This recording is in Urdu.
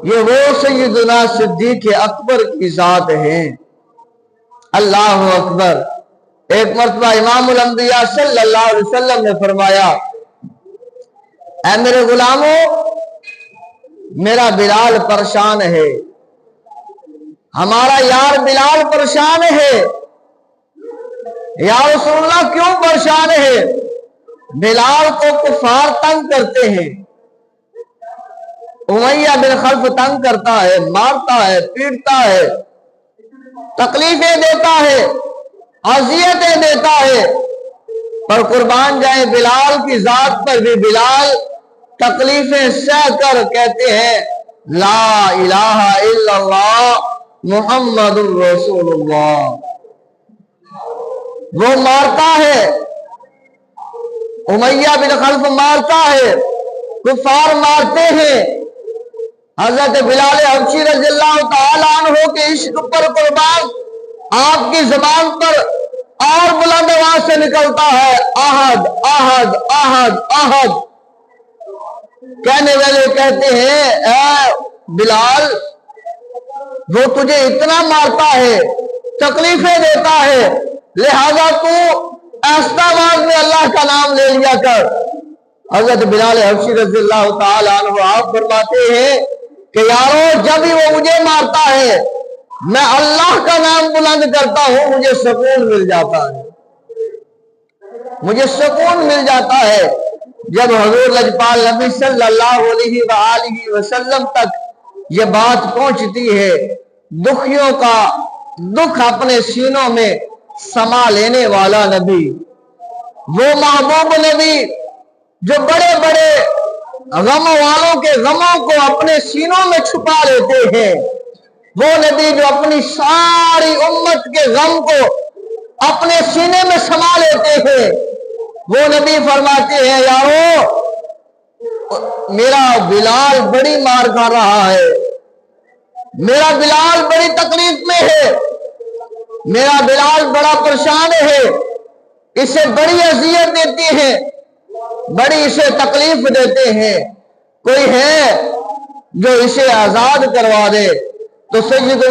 یہ وہ سیدنا صدیق اکبر کی ذات ہیں۔ اللہ اکبر۔ ایک مرتبہ امام الانبیاء صلی اللہ علیہ وسلم نے فرمایا، اے میرے غلاموں، میرا بلال پریشان ہے، ہمارا یار بلال پریشان ہے۔ یا رسول اللہ کیوں پریشان ہے؟ بلال کو کفار تنگ کرتے ہیں، امیہ بن خلف تنگ کرتا ہے، مارتا ہے، پیٹتا ہے، تکلیفیں دیتا ہے، اذیتیں دیتا ہے، پر قربان جائیں بلال کی ذات پر بھی بلال تکلیفیں سہ کر کہتے ہیں لا الہ الا اللہ محمد رسول اللہ۔ وہ مارتا ہے، امیہ بن خلف مارتا ہے، کفار مارتے ہیں، حضرت بلال حبشی رضی اللہ تعالی عنہ کے عشق پر قربان آپ کی زبان پر اور بلند آواز سے نکلتا ہے احد احد احد احد۔ کہنے والے کہتے ہیں اے بلال، وہ تجھے اتنا مارتا ہے، تکلیفیں دیتا ہے، لہذا تو ایسا آواز میں اللہ کا نام لے لیا کر۔ حضرت بلال حبشی رضی اللہ تعالی عنہ آپ فرماتے ہیں کہ یارو، جب ہی وہ مجھے مارتا ہے میں اللہ کا نام بلند کرتا ہوں، مجھے سکون مل جاتا ہے، مجھے سکون مل جاتا ہے۔ جب حضور لجپال نبی صلی اللہ علیہ وآلہ وسلم تک یہ بات پہنچتی ہے، دکھیوں کا دکھ اپنے سینوں میں سما لینے والا نبی، وہ محبوب نبی جو بڑے بڑے غموں والوں کے غموں کو اپنے سینوں میں چھپا لیتے ہیں، وہ نبی جو اپنی ساری امت کے غم کو اپنے سینے میں سما لیتے ہیں، وہ نبی فرماتے ہیں یارو، میرا بلال بڑی مار کھا رہا ہے، میرا بلال بڑی تکلیف میں ہے، میرا بلال بڑا پریشان ہے، اسے بڑی اذیت دیتی ہے، بڑی اسے تکلیف دیتے ہیں، کوئی ہے جو اسے آزاد کروا دے؟ تو سیدنا